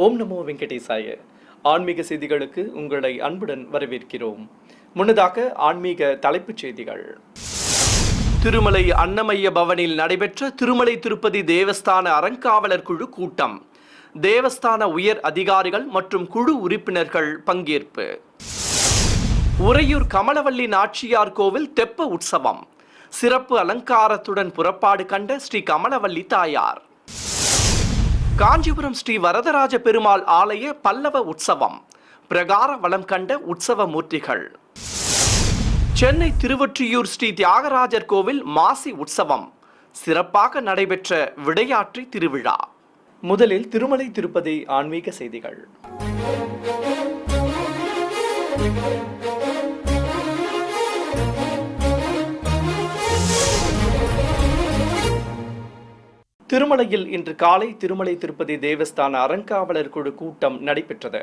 ஓம் நமோ வெங்கடேசாய. ஆன்மீக செய்திகளுக்கு உங்களை அன்புடன் வரவேற்கிறோம். முன்னதாக ஆன்மீக தலைப்புச் செய்திகள். திருமலை அன்னமய்ய பவனில் நடைபெற்ற திருமலை திருப்பதி தேவஸ்தான அறங்காவலர் குழு கூட்டம். தேவஸ்தான உயர் அதிகாரிகள் மற்றும் குழு உறுப்பினர்கள் பங்கேற்பு. உறையூர் கமலவல்லி நாச்சியார் கோவில் தெப்ப உற்சவம். சிறப்பு அலங்காரத்துடன் புறப்பாடு கண்ட ஸ்ரீ கமலவல்லி தாயார். காஞ்சிபுரம் ஸ்ரீ வரதராஜ பெருமாள் ஆலய பல்லவ உற்சவம். பிரகார வளம் கண்ட உற்சவ மூர்த்திகள். சென்னை திருவொற்றியூர் ஸ்ரீ தியாகராஜர் கோவில் மாசி உற்சவம். சிறப்பாக நடைபெற்ற விடையாற்றி திருவிழா. முதலில் திருமலை திருப்பதி ஆன்மீக செய்திகள். திருமலையில் இன்று காலை திருமலை திருப்பதி தேவஸ்தான அறங்காவலர் குழு கூட்டம் நடைபெற்றது.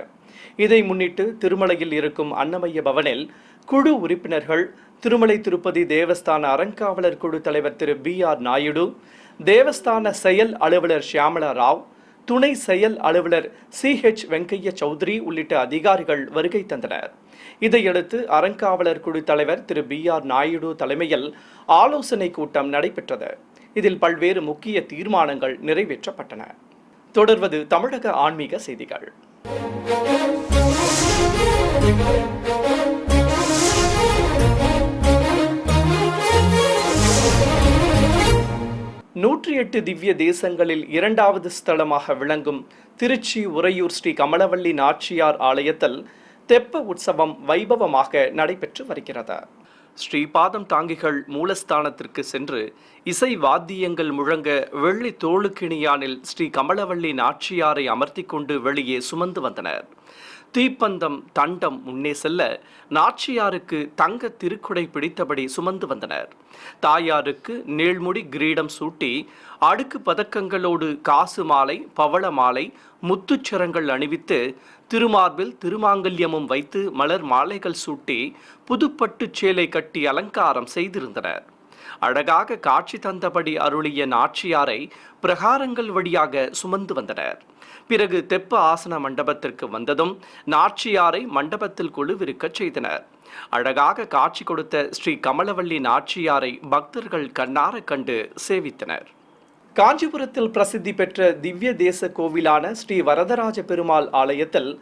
இதை முன்னிட்டு திருமலையில் இருக்கும் அன்னமய்ய பவனில் குழு உறுப்பினர்கள், திருமலை திருப்பதி தேவஸ்தான அறங்காவலர் குழு தலைவர் திரு B.R. நாயுடு, தேவஸ்தான செயல் அலுவலர் ஷியாமலா ராவ், துணை செயல் அலுவலர் C.H. வெங்கைய சௌத்ரி உள்ளிட்ட அதிகாரிகள் வருகை தந்தனர். இதையடுத்து அறங்காவலர் குழு தலைவர் திரு B.R. நாயுடு தலைமையில் ஆலோசனை கூட்டம் நடைபெற்றது. இதில் பல்வேறு முக்கிய தீர்மானங்கள் நிறைவேற்றப்பட்டன. தொடர்வது தமிழக ஆன்மீக செய்திகள். 108 திவ்ய தேசங்களில் இரண்டாவது ஸ்தலமாக விளங்கும் திருச்சி உறையூர் ஸ்ரீ கமலவல்லி நாச்சியார் ஆலயத்தில் தெப்ப உற்சவம் வைபவமாக நடைபெற்று வருகிறது. ஸ்ரீபாதம் தாங்கிகள் மூலஸ்தானத்திற்கு சென்று இசை வாத்தியங்கள் முழங்க வெள்ளி தோளுக்கிணியானில் ஸ்ரீ கமலவல்லி நாச்சியாரை அமர்த்தி கொண்டு வெளியே சுமந்து வந்தனர். தீப்பந்தம் தண்டம் முன்னே செல்ல நாச்சியாருக்கு தங்க திருக்குடை பிடித்தபடி சுமந்து வந்தனர். தாயாருக்கு நீள்முடி கிரீடம் சூட்டி அடுக்கு பதக்கங்களோடு காசு மாலை, பவள மாலை, முத்துச்சரங்கள் அணிவித்து திருமார்பில் திருமாங்கல்யமும் வைத்து மலர் மாலைகள் சூட்டி புதுப்பட்டு சேலை கட்டி அலங்காரம் செய்திருந்தனர். அழகாக காட்சி தந்தபடி அருளிய நாச்சியாரை பிரகாரங்கள் வழியாக சுமந்து வந்தனர். பிறகு தெப்ப ஆசன மண்டபத்திற்கு வந்ததும் நாச்சியாரை மண்டபத்தில் குழுவிருக்க செய்தனர். அழகாக காட்சி கொடுத்த ஸ்ரீ கமலவல்லி நாச்சியாரை பக்தர்கள் கண்ணார கண்டு சேவித்தனர். காஞ்சிபுரத்தில் பிரசித்தி பெற்ற திவ்ய தேச கோவிலான ஸ்ரீ வரதராஜ பெருமாள் ஆலயத்தில்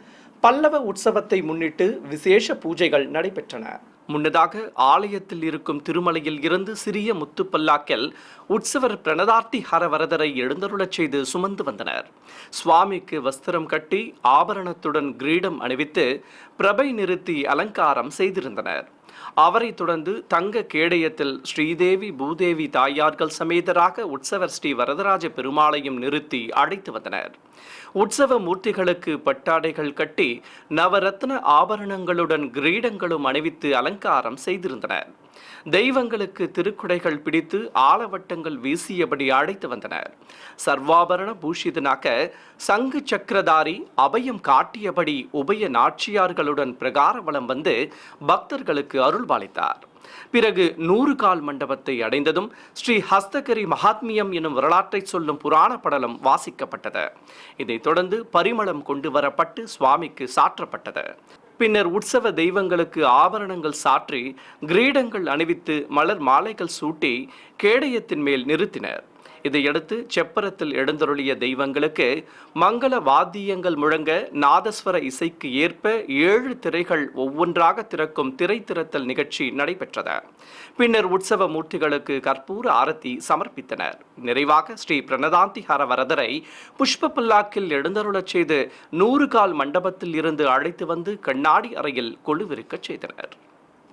பல்லவ உற்சவத்தை முன்னிட்டு விசேஷ பூஜைகள் நடைபெற்றன. முன்னதாக ஆலயத்தில் இருக்கும் திருமலையில் இருந்து சிறிய முத்துப்பல்லாக்கில் உற்சவர் பிரணதார்த்தி ஹரவரதரை எழுந்தருளச் செய்து சுமந்து வந்தனர். சுவாமிக்கு வஸ்திரம் கட்டி ஆபரணத்துடன் கிரீடம் அணிவித்து பிரபை நிறுத்தி அலங்காரம் செய்திருந்தனர். அவரை தொடர்ந்து தங்க கேடயத்தில் ஸ்ரீதேவி பூதேவி தாயார்கள் சமேதராக உற்சவர் ஸ்ரீ வரதராஜ பெருமாளையும் நிறுத்தி அழைத்து வந்தனர். உற்சவ மூர்த்திகளுக்கு பட்டாடைகள் கட்டி நவரத்ன ஆபரணங்களுடன் கிரீடங்களும் அணிவித்து அலங்காரம் செய்திருந்தனர். தெய்வங்களுக்கு திருக்குடைகள் பிடித்து ஆலவட்டங்கள் வீசியபடி அழைத்து வந்தனர். சர்வாபரண பூஷிதனாக சங்கு சக்கரதாரி அபயம் காட்டியபடி உபய நாச்சியார்களுடன் பிரகார வலம் வந்து பக்தர்களுக்கு அருள்பாலித்தார். பிறகு 100 கால் மண்டபத்தை அடைந்ததும் ஸ்ரீ ஹஸ்தகிரி மகாத்மியம் எனும் வரலாற்றை சொல்லும் புராண படலம் வாசிக்கப்பட்டது. இதைத் தொடர்ந்து பரிமளம் கொண்டு வரப்பட்டு சுவாமிக்கு சாற்றப்பட்டது. பின்னர் உற்சவ தெய்வங்களுக்கு ஆபரணங்கள் சாற்றி கிரீடங்கள் அணிவித்து மலர் மாலைகள் சூட்டி கேடயத்தின் மேல் நிறுத்தினர். இதையடுத்து செப்பரத்தில் எழுந்தருளிய தெய்வங்களுக்கு மங்கள வாத்தியங்கள் முழங்க நாதஸ்வர இசைக்கு ஏற்ப 7 திரைகள் ஒவ்வொன்றாக திறக்கும் திரை திறத்தல் நிகழ்ச்சி நடைபெற்றது. பின்னர் உற்சவ மூர்த்திகளுக்கு கற்பூர ஆரத்தி சமர்ப்பித்தனர். நிறைவாக ஸ்ரீ பிரணதாந்தி ஹரவரதரை புஷ்ப பல்லாக்கில் எழுந்தருளச் செய்து 100 கால் மண்டபத்தில் இருந்து அழைத்து வந்து கண்ணாடி அறையில் கொலுவிருக்கச் செய்தனர்.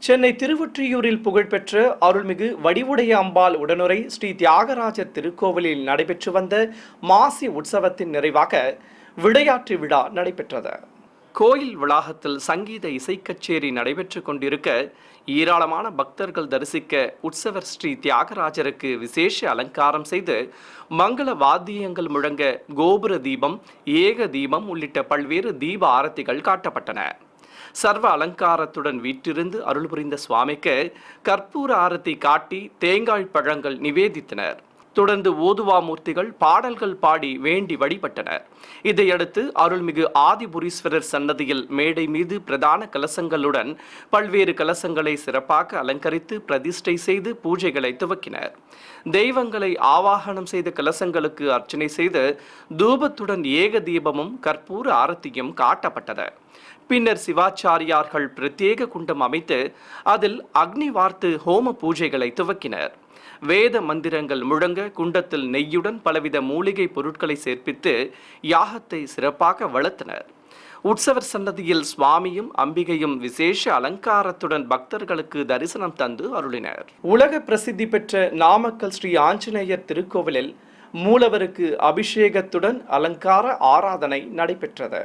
சென்னை திருவொற்றியூரில் புகழ்பெற்ற அருள்மிகு வடிவுடைய அம்பாள் உடனுரை ஸ்ரீ தியாகராஜர் திருக்கோவிலில் நடைபெற்று வந்த மாசி உற்சவத்தின் நிறைவாக விடையாற்றி விழா நடைபெற்றது. கோயில் வளாகத்தில் சங்கீத இசைக்கச்சேரி நடைபெற்று கொண்டிருக்க ஏராளமான பக்தர்கள் தரிசிக்க உற்சவர் ஸ்ரீ தியாகராஜருக்கு விசேஷ அலங்காரம் செய்து மங்கள வாத்தியங்கள் முழங்க கோபுர தீபம், ஏக தீபம் உள்ளிட்ட பல்வேறு தீப ஆரத்திகள் காட்டப்பட்டன. சர்வ அலங்காரத்துடன் வீற்றிருந்து அருள் புரிந்த சுவாமிக்கு கற்பூர ஆரத்தி காட்டி தேங்காய் பழங்கள் நிவேதித்தனர். தொடர்ந்து ஓதுவாமூர்த்திகள் பாடல்கள் பாடி வேண்டி வழிபட்டனர். இதையடுத்து அருள்மிகு ஆதிபுரீஸ்வரர் சன்னதியில் மேடை மீது பிரதான கலசங்களுடன் பல்வேறு கலசங்களை சிறப்பாக அலங்கரித்து பிரதிஷ்டை செய்து பூஜைகளை துவக்கினர். தெய்வங்களை ஆவாகனம் செய்த கலசங்களுக்கு அர்ச்சனை செய்து தூபத்துடன் ஏக தீபமும் கற்பூர ஆரத்தியும் காட்டப்பட்டது. பின்னர் சிவாச்சாரியார்கள் பிரத்யேக குண்டம் அமைத்து அதில் அக்னி வார்த்து ஹோம பூஜைகளை துவக்கினர். வேத மந்திரங்கள் முழங்க குண்டத்தில் நெய்யுடன் பலவித மூலிகை பொருட்களை சேர்ப்பித்து யாகத்தை சிறப்பாக வளர்த்தனர். உற்சவர் சன்னதியில் சுவாமியும் அம்பிகையும் விசேஷ அலங்காரத்துடன் பக்தர்களுக்கு தரிசனம் தந்து அருளினர். உலக பிரசித்தி பெற்ற நாமக்கல் ஸ்ரீ ஆஞ்சநேயர் திருக்கோவிலில் மூலவருக்கு அபிஷேகத்துடன் அலங்கார ஆராதனை நடைபெற்றது.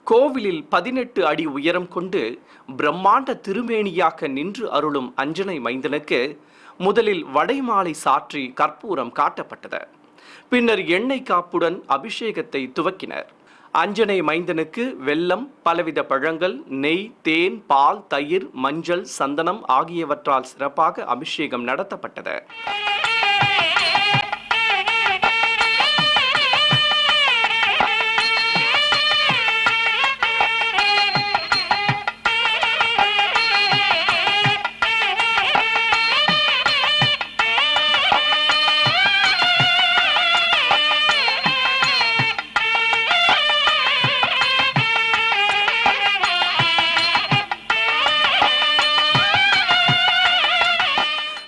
கோவிலில் 18 அடி உயரம் கொண்டு பிரம்மாண்ட திருமேனியாக நின்று அருளும் அஞ்சனை மைந்தனுக்கு முதலில் வடைமாலை சாற்றி கற்பூரம் காட்டப்பட்டது. பின்னர் எண்ணெய் காப்புடன் அபிஷேகத்தை துவக்கினர். அஞ்சனை மைந்தனுக்கு வெல்லம், பலவித பழங்கள், நெய், தேன், பால், தயிர், மஞ்சள், சந்தனம் ஆகியவற்றால் சிறப்பாக அபிஷேகம் நடத்தப்பட்டது.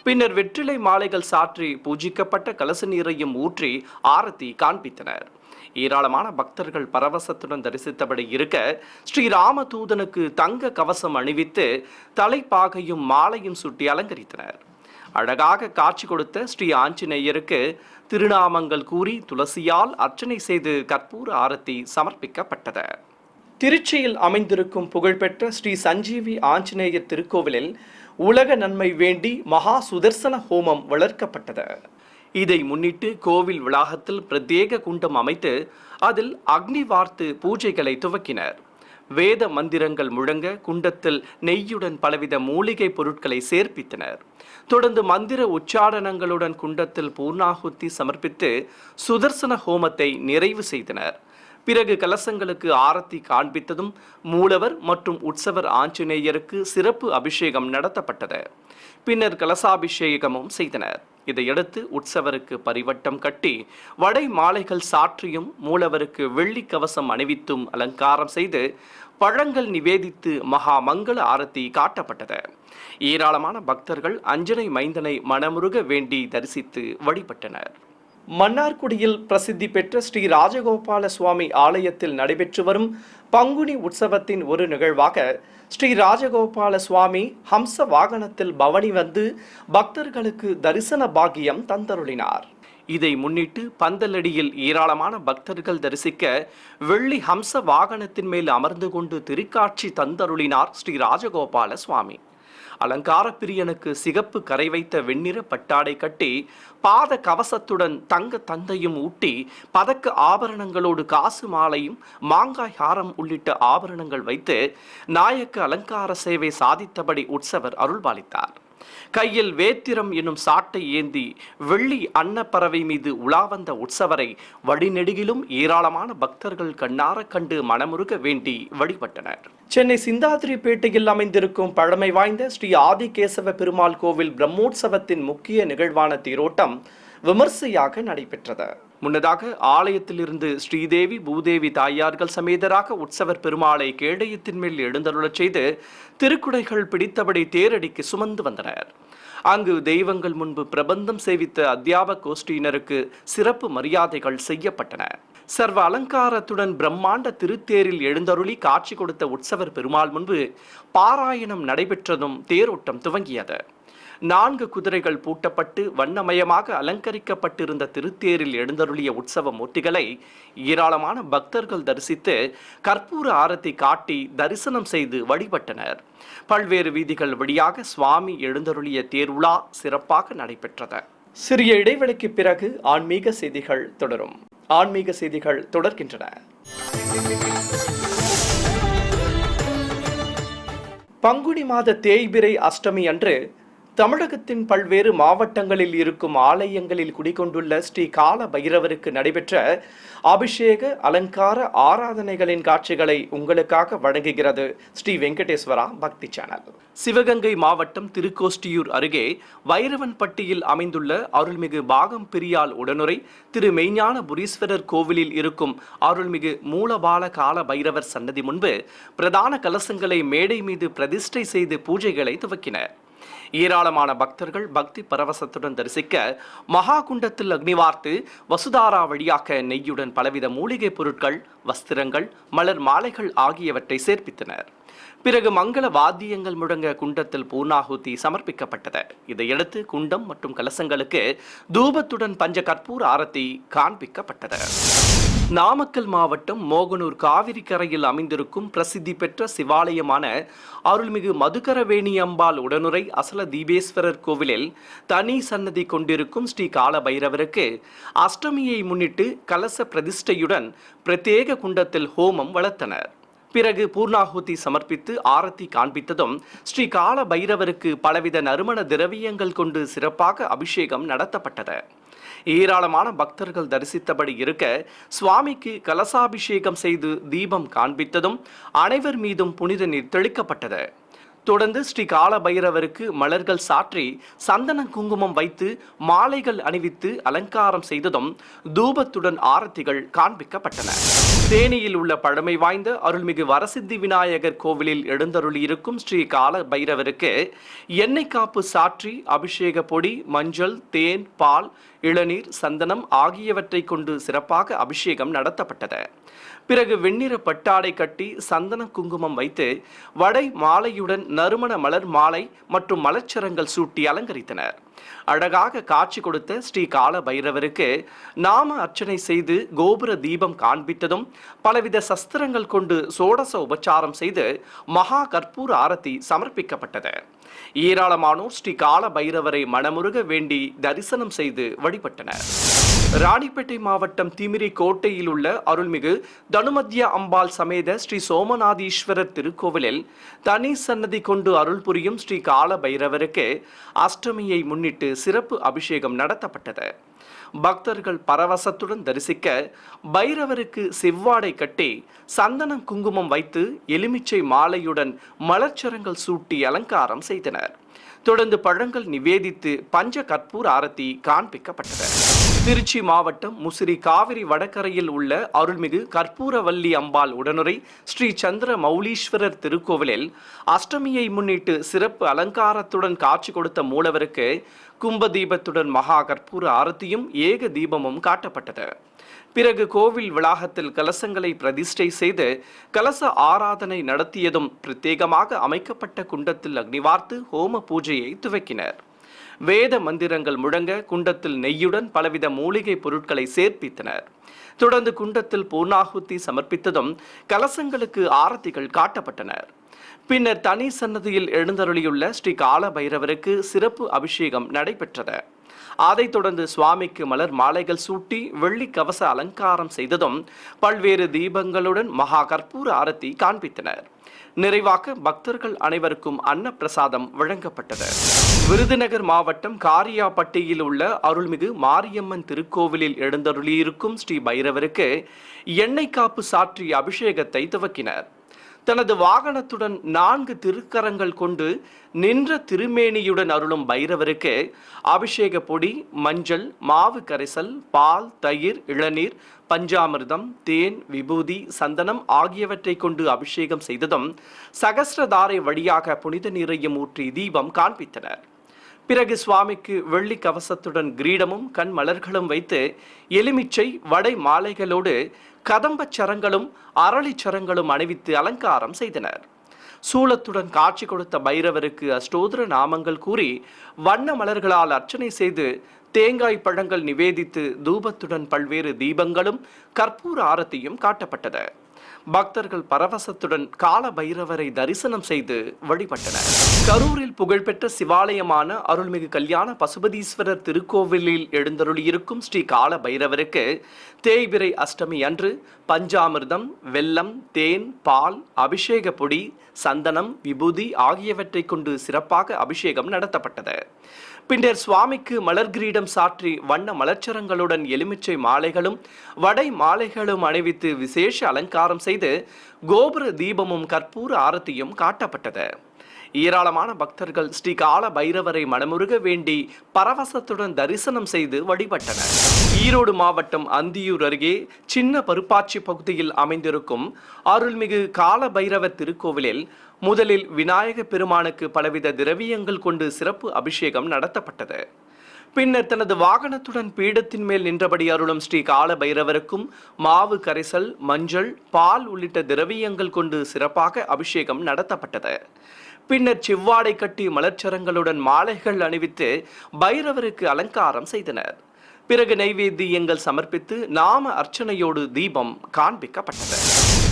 பின்னர் வெற்றிலை மாலைகள் சாற்றி பூஜிக்கப்பட்ட கலச நீரையும் ஊற்றி ஆரத்தி காண்பித்தனர். ஏராளமான பக்தர்கள் பரவசத்துடன் தரிசித்தபடி இருக்க ஸ்ரீராமதூதனுக்கு தங்க கவசம் அணிவித்து தலைப்பாகையும் மாலையும் சுட்டி அலங்கரித்தனர். அழகாக காட்சி கொடுத்த ஸ்ரீ ஆஞ்சநேயருக்கு திருநாமங்கள் கூறி துளசியால் அர்ச்சனை செய்து கற்பூர ஆரத்தி சமர்ப்பிக்கப்பட்டது. திருச்சியில் அமைந்திருக்கும் புகழ்பெற்ற ஸ்ரீ சஞ்சீவி ஆஞ்சநேயர் திருக்கோவிலில் உலக நன்மை வேண்டி மகா சுதர்சன ஹோமம் வளர்க்கப்பட்டது. இதை முன்னிட்டு கோவில் வளாகத்தில் பிரத்யேக குண்டம் அமைத்து அதில் அக்னி வார்த்து பூஜைகளை துவக்கினர். வேத மந்திரங்கள் முழங்க குண்டத்தில் நெய்யுடன் பலவித மூலிகை பொருட்களை சேர்ப்பித்தனர். தொடர்ந்து மந்திர உச்சாரணங்களுடன் குண்டத்தில் பூர்ணாகுத்தி சமர்ப்பித்து சுதர்சன ஹோமத்தை நிறைவு செய்தனர். பிறகு கலசங்களுக்கு ஆரத்தி காண்பித்ததும் மூலவர் மற்றும் உற்சவர் ஆஞ்சநேயருக்கு சிறப்பு அபிஷேகம் நடத்தப்பட்டது. பின்னர் கலசாபிஷேகமும் செய்தனர். இதையடுத்து உற்சவருக்கு பரிவட்டம் கட்டி வடை மாலைகள் சாற்றியும் மூலவருக்கு வெள்ளி கவசம் அணிவித்தும் அலங்காரம் செய்து பழங்கள் நிவேதித்து மகா மங்கள ஆரத்தி காட்டப்பட்டது. ஏராளமான பக்தர்கள் அஞ்சனை மைந்தனை மனமுருக வேண்டி தரிசித்து வழிபட்டனர். மன்னார்குடியில் பிரசித்தி பெற்ற ஸ்ரீ ராஜகோபால சுவாமி ஆலயத்தில் நடைபெற்று வரும் பங்குனி உற்சவத்தின் ஒரு நிகழ்வாக ஸ்ரீ ராஜகோபால சுவாமி ஹம்ச வாகனத்தில் பவனி வந்து பக்தர்களுக்கு தரிசன பாக்கியம் தந்தருளினார். இதை முன்னிட்டு பந்தலடியில் ஏராளமான பக்தர்கள் தரிசிக்க வெள்ளி ஹம்ச வாகனத்தின் மேல் அமர்ந்து கொண்டு திருக்காட்சி தந்தருளினார் ஸ்ரீ ராஜகோபால சுவாமி. அலங்கார பிரியனுக்கு சிகப்பு கரை வைத்த வெண்ணிற பட்டாடை கட்டி பாத கவசத்துடன் தங்க தந்தையும் ஊட்டி பதக்க ஆபரணங்களோடு காசு மாலையும் மாங்காய் ஹாரம் உள்ளிட்ட ஆபரணங்கள் வைத்து நாயக்க அலங்கார சேவை சாதித்தபடி உற்சவர் அருள்பாலித்தார். கையில் வேத்திரம் என்னும் சாட்டை ஏந்தி வெள்ளி அன்னப்பறவை மீது உலா வந்த உற்சவரை வழிநெடுகிலும் ஏராளமான பக்தர்கள் கண்ணார கண்டு மனமுருக வேண்டி வழிபட்டனர். சென்னை சிந்தாதிரிப்பேட்டையில் அமைந்திருக்கும் பழமை வாய்ந்த ஸ்ரீ ஆதிகேசவ பெருமாள் கோவில் பிரம்மோற்சவத்தின் முக்கிய நிகழ்வான தேரோட்டம் விமர்சையாக நடைபெற்றது. முன்னதாக ஆலயத்திலிருந்து ஸ்ரீதேவி பூதேவி தாயார்கள் சமேதராக உற்சவர் பெருமாளை கேடயத்தின் மேல் எழுந்தருளச் செய்து திருக்குடைகள் பிடித்தபடி தேரடிக்கு சுமந்து வந்தனர். அங்கு தெய்வங்கள் முன்பு பிரபந்தம் சேவித்த அத்தியாபக கோஷ்டியினருக்கு சிறப்பு மரியாதைகள் செய்யப்பட்டன. சர்வ அலங்காரத்துடன் பிரம்மாண்ட திருத்தேரில் எழுந்தருளி காட்சி கொடுத்த உற்சவர் பெருமாள் முன்பு பாராயணம் நடைபெற்றதும் தேரோட்டம் துவங்கியது. 4 குதிரைகள் பூட்டப்பட்டு வண்ணமயமாக அலங்கரிக்கப்பட்டிருந்த திருத்தேரில் எழுந்தருளிய உற்சவ மூர்த்திகளை ஏராளமான பக்தர்கள் தரிசித்து கற்பூர ஆரத்தி காட்டி தரிசனம் செய்து வழிபட்டனர். பல்வேறு வீதிகள் வழியாக சுவாமி எழுந்தருளிய தேர்வுலா சிறப்பாக நடைபெற்றது. சிறிய இடைவெளிக்கு பிறகு ஆன்மீக செய்திகள் தொடரும். ஆன்மீக செய்திகள் தொடர்கின்றன. பங்குனி மாத தேய்பிறை அஷ்டமி அன்று தமிழகத்தின் பல்வேறு மாவட்டங்களில் இருக்கும் ஆலயங்களில் குடிகொண்டுள்ள ஸ்ரீ கால பைரவருக்கு நடைபெற்ற அபிஷேக அலங்கார ஆராதனைகளின் காட்சிகளை உங்களுக்காக வழங்குகிறது ஸ்ரீ வெங்கடேஸ்வரா பக்தி சேனல். சிவகங்கை மாவட்டம் திருக்கோஷ்டியூர் அருகே வைரவன்பட்டியில் அமைந்துள்ள அருள்மிகு பாகம் பிரியால் உடனுரை திரு மெய்ஞான புரீஸ்வரர் கோவிலில் இருக்கும் அருள்மிகு மூலபால கால பைரவர் சன்னதி முன்பு பிரதான கலசங்களை மேடை மீது பிரதிஷ்டை செய்து பூஜைகளை துவக்கினர். ஏராளமான பக்தர்கள் பக்தி பரவசத்துடன் தரிசிக்க மகா குண்டத்தில் அக்னிவார்த்து வசுதாரா வழியாக நெய்யுடன் பலவித மூலிகை பொருட்கள், வஸ்திரங்கள், மலர் மாலைகள் ஆகியவற்றை சேர்ப்பித்தனர். பிறகு மங்கள வாத்தியங்கள் முழங்க குண்டத்தில் பூர்ணாகுதி சமர்ப்பிக்கப்பட்டது. இதையடுத்து குண்டம் மற்றும் கலசங்களுக்கு தூபத்துடன் பஞ்ச கற்பூர ஆரத்தி காண்பிக்கப்பட்டது. நாமக்கல் மாவட்டம் மோகனூர் காவிரி கரையில் அமைந்திருக்கும் பிரசித்தி பெற்ற சிவாலயமான அருள்மிகு மதுகரவேணி அம்பாள் உடனுரை அசல தீபேஸ்வரர் கோவிலில் தனி சன்னதி கொண்டிருக்கும் ஸ்ரீ கால பைரவருக்கு அஷ்டமியை முன்னிட்டு கலச பிரதிஷ்டையுடன் பிரத்யேக குண்டத்தில் ஹோமம் வளர்த்தனர். பிறகு பூர்ணாகுதி சமர்ப்பித்து ஆரத்தி காண்பித்ததும் ஸ்ரீ கால பைரவருக்கு பலவித நறுமண திரவியங்கள் கொண்டு சிறப்பாக அபிஷேகம் நடத்தப்பட்டது. ஏராளமான பக்தர்கள் தரிசித்தபடி இருக்க சுவாமிக்கு கலசாபிஷேகம் செய்து தீபம் காண்பித்ததும் அனைவர் மீதும் புனித நீர் தெளிக்கப்பட்டது. தொடர்ந்து ஸ்ரீ கால பைரவருக்கு மலர்கள் சாற்றி சந்தன குங்குமம் வைத்து மாலைகள் அணிவித்து அலங்காரம் செய்ததும் தூபத்துடன் ஆரத்திகள் காண்பிக்கப்பட்டன. தேனியில் உள்ள பழமை வாய்ந்த அருள்மிகு வரசித்தி விநாயகர் கோவிலில் எழுந்தருளியிருக்கும் ஸ்ரீ கால பைரவருக்கு எண்ணெய் காப்பு சாற்றி அபிஷேக பொடி, மஞ்சள், தேன், பால், இளநீர், சந்தனம் ஆகியவற்றை கொண்டு சிறப்பாக அபிஷேகம் நடத்தப்பட்டது. பிறகு வெண்ணிற பட்டாடை கட்டி சந்தன குங்குமம் வைத்து வடை மாலையுடன் நறுமண மலர் மாலை மற்றும் மலர்ச்சரங்கள் சூட்டி அலங்கரித்தனர். அழகாக காட்சி கொடுத்த ஸ்ரீ கால பைரவருக்கு நாம அர்ச்சனை செய்து கோபுர தீபம் காண்பித்ததும் பலவித சஸ்திரங்கள் கொண்டு சோடச உபச்சாரம் செய்து மகா கற்பூர ஆரத்தி சமர்ப்பிக்கப்பட்டது. ஏராளமானோர் ஸ்ரீ கால பைரவரை மனமுருக வேண்டி தரிசனம் செய்து வழிபட்டனர். ராணிப்பேட்டை மாவட்டம் திமிரி கோட்டையில் உள்ள அருள்மிகு தனுமத்ய அம்பாள் சமேத ஸ்ரீ சோமநாதீஸ்வரர் திருக்கோவிலில் தனி சன்னதி கொண்டு அருள் புரியும் ஸ்ரீ கால பைரவருக்கு அஷ்டமியை முன்னிட்டு சிறப்பு அபிஷேகம் நடத்தப்பட்டது. பக்தர்கள் பரவசத்துடன் தரிசிக்க பைரவருக்கு செவ்வாடை கட்டி சந்தனம் குங்குமம் வைத்து எலுமிச்சை மாலையுடன் மலர்ச்சரங்கள் சூட்டி அலங்காரம் செய்தனர். தொடர்ந்து பழங்கள் நிவேதித்து பஞ்ச கற்பூர் ஆரத்தி காண்பிக்கப்பட்டது. திருச்சி மாவட்டம் முசிறி காவிரி வடகரையில் உள்ள அருள்மிகு கற்பூரவல்லி அம்பாள் உடனுரை ஸ்ரீ சந்திர மௌலீஸ்வரர் திருக்கோவிலில் அஷ்டமியை முன்னிட்டு சிறப்பு அலங்காரத்துடன் காட்சி கொடுத்த மூலவருக்கு கும்ப தீபத்துடன் மகா கற்பூர ஆரத்தியும் ஏக தீபமும் காட்டப்பட்டது. பிறகு கோவில் வளாகத்தில் கலசங்களை பிரதிஷ்டை செய்து கலச ஆராதனை நடத்தியதும் பிரத்யேகமாக அமைக்கப்பட்ட குண்டத்தில் அக்னிவார்த்து ஹோம பூஜையை துவக்கினர். வேத மந்திரங்கள் முழங்க குண்டத்தில் நெய்யுடன் பலவித மூலிகை பொருட்களை சேர்ப்பித்தனர். தொடர்ந்து குண்டத்தில் பூர்ணாகுதி சமர்ப்பித்ததும் கலசங்களுக்கு ஆரத்திகள் காட்டப்பட்டனர். பின்னர் தனி சன்னதியில் எழுந்தருளியுள்ள ஸ்ரீ கால பைரவருக்கு சிறப்பு அபிஷேகம் நடைபெற்றது. அதைத் தொடர்ந்து சுவாமிக்கு மலர் மாலைகள் சூட்டி வெள்ளி கவச அலங்காரம் செய்ததும் பல்வேறு தீபங்களுடன் மகா கற்பூர ஆரத்தி காண்பித்தனர். நிறைவாக பக்தர்கள் அனைவருக்கும் அன்ன பிரசாதம் வழங்கப்பட்டது. விருதுநகர் மாவட்டம் காரியாபட்டியில் உள்ள அருள்மிகு மாரியம்மன் திருக்கோவிலில் எழுந்தருளியிருக்கும் ஸ்ரீ பைரவருக்கு எண்ணெய் காப்பு சாற்றி அபிஷேகத்தை துவக்கினர். தனது வாகனத்துடன் 4 திருக்கரங்கள் கொண்டு நின்ற திருமேனியுடன் அருளும் பைரவருக்கு அபிஷேக பொடி, மஞ்சள், மாவு கரைசல், பால், தயிர், இளநீர், பஞ்சாமிர்தம், தேன், விபூதி, சந்தனம் ஆகியவற்றை கொண்டு அபிஷேகம் செய்ததும் சகஸ்ரதாரை வழியாக புனித நீரையும் ஊற்றி தீபம் காண்பித்தனர். பிறகு சுவாமிக்கு வெள்ளி கவசத்துடன் கிரீடமும் கண் மலர்களும் வைத்து எலுமிச்சை வடை மாலைகளோடு கதம்பச் சரங்களும் அரளிச் சரங்களும் அணிவித்து அலங்காரம் செய்தனர். சூலத்துடன் காட்சி கொடுத்த பைரவருக்கு அஷ்டோத்திர நாமங்கள் கூறி வண்ண மலர்களால் அர்ச்சனை செய்து தேங்காய் பழங்கள் நிவேதித்து தூபத்துடன் பல்வேறு தீபங்களும் கற்பூர ஆரத்தியும் காட்டப்பட்டது. பக்தர்கள் பரவசத்துடன் கால பைரவரை தரிசனம் செய்து வழிபட்டனர். கரூரில் புகழ்பெற்ற சிவாலயமான அருள்மிகு கல்யாண பசுபதீஸ்வரர் திருக்கோவிலில் எழுந்தருளியிருக்கும் ஸ்ரீ கால பைரவருக்கு தேய்பிறை அஷ்டமி அன்று பஞ்சாமிர்தம், வெல்லம், தேன், பால், அபிஷேக பொடி, சந்தனம், விபூதி ஆகியவற்றை கொண்டு சிறப்பாக அபிஷேகம் நடத்தப்பட்டது. பின்னர் சுவாமிக்கு மலர் கிரீடம் சாற்றி வண்ண மலர்ச்சரங்களுடன் எலுமிச்சை மாலைகளும் வடை மாலைகளும் அணிவித்து விசேஷ அலங்காரம் செய்து கோபுர தீபமும் கற்பூர ஆரத்தியும் காட்டப்பட்டது. ஏராளமான பக்தர்கள் ஸ்ரீ கால பைரவரை மனமுருக வேண்டி பரவசத்துடன் தரிசனம் செய்து வழிபட்டனர். ஈரோடு மாவட்டம் அந்தியூர் அருகே சின்ன பருப்பாச்சி பகுதியில் அமைந்திருக்கும் அருள்மிகு கால பைரவர் திருக்கோவிலில் முதலில் விநாயக பெருமானுக்கு பலவித திரவியங்கள் கொண்டு சிறப்பு அபிஷேகம் நடத்தப்பட்டது. பின்னர் தனது வாகனத்துடன் பீடத்தின் மேல் நின்றபடி அருளும் ஸ்ரீ கால பைரவருக்கும் மாவு கரைசல், மஞ்சள், பால் உள்ளிட்ட திரவியங்கள் கொண்டு சிறப்பாக அபிஷேகம் நடத்தப்பட்டது. பின்னர் செவ்வாடை கட்டி மலர்ச்சரங்களுடன் மாலைகள் அணிவித்து பைரவருக்கு அலங்காரம் செய்தனர். பிறகு நைவேத்தியங்கள் சமர்ப்பித்து நாம அர்ச்சனையோடு தீபம் காண்பிக்கப்பட்டது.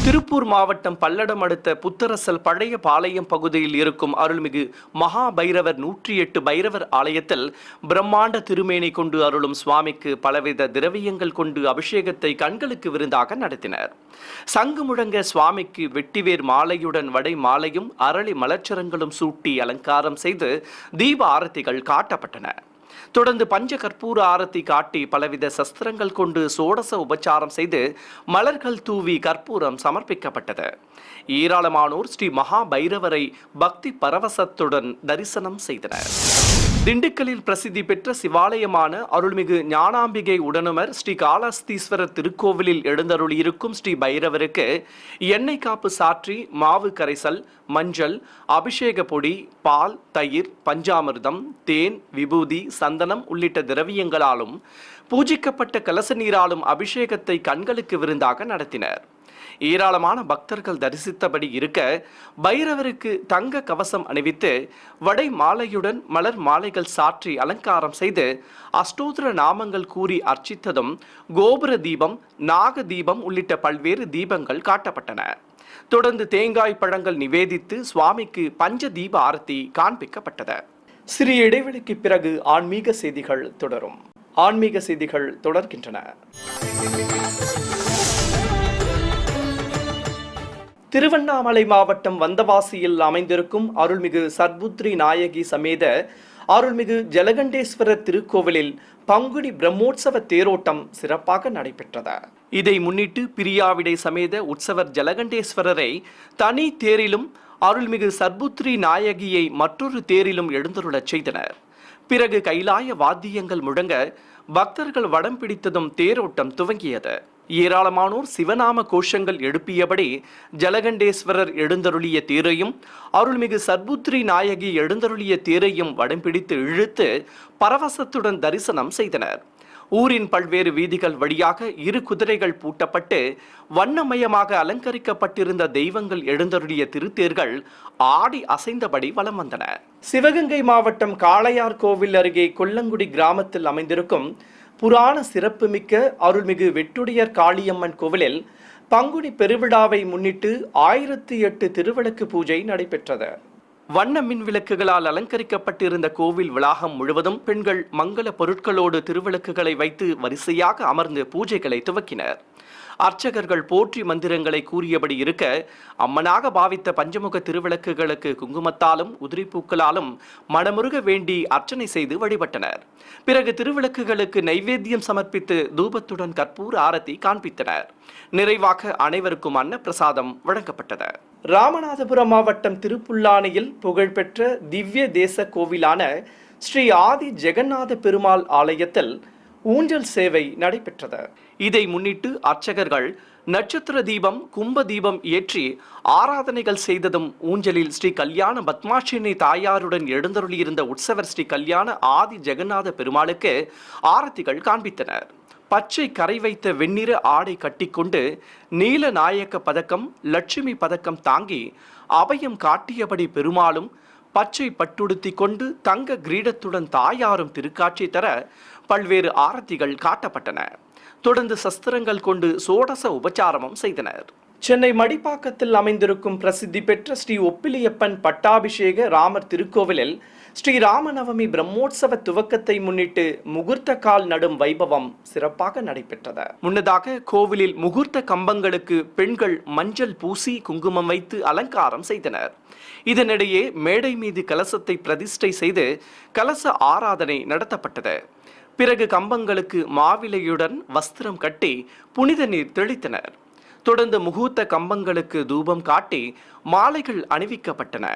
திருப்பூர் மாவட்டம் பல்லடம் அடுத்த புத்தரசல் பழைய பாளையம் பகுதியில் இருக்கும் அருள்மிகு மகா பைரவர் 108 பைரவர் ஆலயத்தில் பிரம்மாண்ட திருமேனி கொண்டு அருளும் சுவாமிக்கு பலவித திரவியங்கள் கொண்டு அபிஷேகத்தை கண்களுக்கு விருந்தாக நடத்தினர். சங்கு முழங்க சுவாமிக்கு வெட்டிவேர் மாலையுடன் வடை மாலையும் அரளி மலர்ச்சரங்களும் சூட்டி அலங்காரம் செய்து தீப ஆரத்திகள் காட்டப்பட்டன. தொடர்ந்து பஞ்ச கற்பூர ஆரத்தி காட்டி பலவித சஸ்திரங்கள் கொண்டு சோடச உபச்சாரம் செய்து மலர்கள் தூவி கற்பூரம் சமர்ப்பிக்கப்பட்டது. ஏராளமானோர் ஸ்ரீ மகா பைரவரை பக்தி பரவசத்துடன் தரிசனம் செய்தனர். திண்டுக்கல்லில் பிரசித்தி பெற்ற சிவாலயமான அருள்மிகு ஞானாம்பிகை உடனுமர் ஸ்ரீ காளஹஸ்தீஸ்வரர் திருக்கோவிலில் எழுந்தருளியிருக்கும் ஸ்ரீ பைரவருக்கு எண்ணெய் காப்பு சாற்றி மாவு கரைசல், மஞ்சள், அபிஷேக பொடி, பால், தயிர், பஞ்சாமிர்தம், தேன், விபூதி, சந்தனம் உள்ளிட்ட திரவியங்களாலும் பூஜிக்கப்பட்ட கலச நீராலும் அபிஷேகத்தை கண்களுக்கு விருந்தாக நடத்தினர். ஏராளமான பக்தர்கள் தரிசித்தபடி இருக்க பைரவருக்கு தங்க கவசம் அணிவித்து வடை மாலையுடன் மலர் மாலைகள் சாற்றி அலங்காரம் செய்து அஷ்டோத்திர நாமங்கள் கூறி அர்ச்சித்ததும் கோபுர தீபம், நாக தீபம் உள்ளிட்ட பல்வேறு தீபங்கள் காட்டப்பட்டன. தொடர்ந்து தேங்காய் பழங்கள் நிவேதித்து சுவாமிக்கு பஞ்ச தீப ஆரத்தி காண்பிக்கப்பட்டது. சிறிய இடைவெளிக்கு பிறகு ஆன்மீக செய்திகள் தொடரும். ஆன்மீக செய்திகள் தொடர்கின்றன. திருவண்ணாமலை மாவட்டம் வந்தவாசியில் அமைந்திருக்கும் அருள்மிகு சர்புத்ரி நாயகி சமேத அருள்மிகு ஜலகண்டேஸ்வரர் திருக்கோவிலில் பங்குனி பிரம்மோற்சவ தேரோட்டம் சிறப்பாக நடைபெற்றது. இதை முன்னிட்டு பிரியாவிடை சமேத உற்சவர் ஜலகண்டேஸ்வரரை தனி தேரிலும் அருள்மிகு சர்புத்ரி நாயகியை மற்றொரு தேரிலும் எழுந்தருளச் செய்தனர். பிறகு கைலாய வாத்தியங்கள் முழங்க பக்தர்கள் வடம் பிடித்ததும் தேரோட்டம் துவங்கியது. ஏராளமானோர் சிவநாம கோஷங்கள் எழுப்பியபடி ஜலகண்டேஸ்வரர் எழுந்தருளிய தேரையும் அருள்மிகு சர்புத்ரி நாயகி எழுந்தருளிய தேரையும் வடம் பிடித்து இழுத்து பரவசத்துடன் தரிசனம் செய்தனர். ஊரின் பல்வேறு வீதிகள் வழியாக 2 குதிரைகள் பூட்டப்பட்டு வண்ணமயமாக அலங்கரிக்கப்பட்டிருந்த தெய்வங்கள் எழுந்தருளிய திருத்தேர்கள் ஆடி அசைந்தபடி வலம் வந்தன. சிவகங்கை மாவட்டம் காளையார் கோவில் அருகே கொல்லங்குடி கிராமத்தில் அமைந்திருக்கும் புராண சிறப்புமிக்க அருள்மிகு வெட்டுடையர் காளியம்மன் கோவிலில் பங்குனி பெருவிழாவை முன்னிட்டு 1008 திருவிளக்கு பூஜை நடைபெற்றது. வண்ண மின் விளக்குகளால் அலங்கரிக்கப்பட்டிருந்த கோவில் வளாகம் முழுவதும் பெண்கள் மங்கள பொருட்களோடு திருவிளக்குகளை வைத்து வரிசையாக அமர்ந்து பூஜைகளை துவக்கினர். அர்ச்சகர்கள் போற்றி மந்திரங்களை கூறியபடி இருக்க அம்மனாக பாவித்த பஞ்சமுக திருவிளக்குகளுக்கு குங்குமத்தாலும் உதிரிப்பூக்களாலும் மனமுருக வேண்டி அர்ச்சனை செய்து வழிபட்டனர். பிறகு திருவிளக்குகளுக்கு நைவேத்தியம் சமர்ப்பித்து தூபத்துடன் கற்பூர ஆரத்தி காண்பித்தனர். நிறைவாக அனைவருக்கும் அன்னப்பிரசாதம் வழங்கப்பட்டது. ராமநாதபுரம் மாவட்டம் திருப்புல்லானியில் புகழ்பெற்ற திவ்ய தேச கோவிலான ஸ்ரீ ஆதி ஜெகநாத பெருமாள் ஆலயத்தில் ஊஞ்சல் சேவை நடைபெற்றது. இதை முன்னிட்டு அர்ச்சகர்கள் நட்சத்திர தீபம், கும்ப தீபம் ஏற்றி ஆராதனைகள் செய்ததும் ஊஞ்சலில் ஸ்ரீ கல்யாண பத்மாட்சினி தாயாருடன் எழுந்தருளியிருந்த உற்சவர் ஸ்ரீ கல்யாண ஆதி ஜெகநாத பெருமாளுக்கு ஆரத்திகள் காண்பித்தனர். பச்சை கரை வைத்த வெண்ணிற ஆடை கட்டிக்கொண்டு நீல நாயக்க பதக்கம், லட்சுமி பதக்கம் தாங்கி அபயம் காட்டியபடி பெருமாளும் பச்சை பட்டுடுத்தி கொண்டு தங்க கிரீடத்துடன் தாயாரும் திருக்காட்சி தர பல்வேறு ஆரத்திகள் காட்டப்பட்டன. தொடர்ந்து சஸ்திரங்கள் கொண்டு சோடச உபச்சாரமும் செய்தனர். சென்னை மடிப்பாக்கத்தில் அமைந்திருக்கும் பிரசித்தி பெற்ற ஸ்ரீ ஒப்பிலியப்பன் பட்டாபிஷேக ராமர் திருக்கோவிலில் ஸ்ரீ ராமநவமி பிரம்மோற்சவ துவக்கத்தை முன்னிட்டு முகூர்த்த கால் நடும் வைபவம் சிறப்பாக நடைபெற்றது. முன்னதாக கோவிலில் முகூர்த்த கம்பங்களுக்கு பெண்கள் மஞ்சள் பூசி குங்குமம் வைத்து அலங்காரம் செய்தனர். இதனிடையே மேடை மீது கலசத்தை பிரதிஷ்டை செய்து கலச ஆராதனை நடத்தப்பட்டது. பிறகு கம்பங்களுக்கு மாவிலையுடன் வஸ்திரம் கட்டி புனித நீர் தெளித்தனர். தொடர்ந்து முகூர்த்த கம்பங்களுக்கு தூபம் காட்டி மாலைகள் அணிவிக்கப்பட்டன.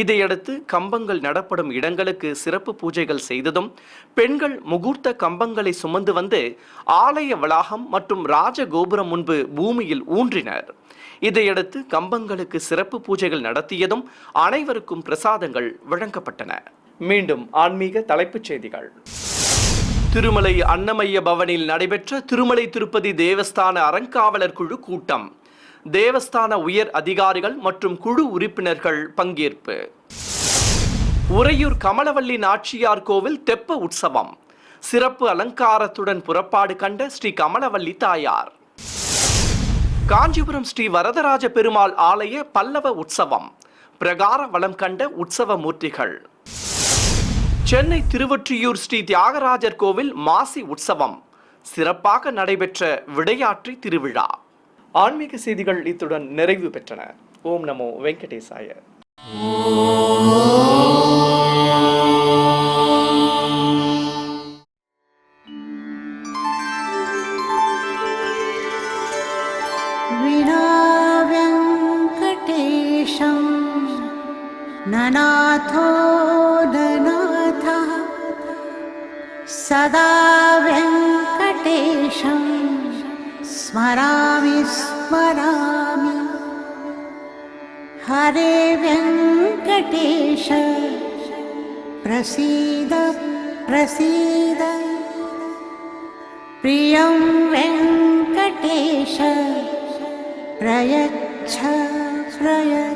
இதையடுத்து கம்பங்கள் நடப்படும் இடங்களுக்கு சிறப்பு பூஜைகள் செய்ததும் பெண்கள் முகூர்த்த கம்பங்களை சுமந்து வந்து ஆலய வளாகம் மற்றும் ராஜகோபுரம் முன்பு பூமியில் ஊன்றினர். இதையடுத்து கம்பங்களுக்கு சிறப்பு பூஜைகள் நடத்தியதும் அனைவருக்கும் பிரசாதங்கள் வழங்கப்பட்டன. மீண்டும் ஆன்மீக தலைப்புச் செய்திகள். திருமலை அன்னமய்ய பவனில் நடைபெற்ற திருமலை திருப்பதி தேவஸ்தான அறங்காவலர் குழு கூட்டம். தேவஸ்தான உயர் அதிகாரிகள் மற்றும் குழு உறுப்பினர்கள் பங்கேற்பு. உறையூர் கமலவல்லி நாச்சியார் கோவில் தெப்ப உற்சவம். சிறப்பு அலங்காரத்துடன் புறப்பாடு கண்ட ஸ்ரீ கமலவல்லி தாயார். காஞ்சிபுரம் ஸ்ரீ வரதராஜ பெருமாள் ஆலய பல்லவ உற்சவம். பிரகார வலம் கண்ட உற்சவ மூர்த்திகள். சென்னை திருவொற்றியூர் ஸ்ரீ தியாகராஜர் கோவில் மாசி உற்சவம். சிறப்பாக நடைபெற்ற விடையாற்றி திருவிழா. ஆன்மீக செய்திகள் இத்துடன் நிறைவு பெற்றன. ஓம் நமோ வெங்கடேசாய. விநாயகேஷம் நநாதோ सदा वेङ्कटेशं स्मरामि स्मरामि. हरे वेङ्कटेश प्रसीद प्रसीद. प्रियं वेङ्कटेश प्रयच्छ प्रयच्छ.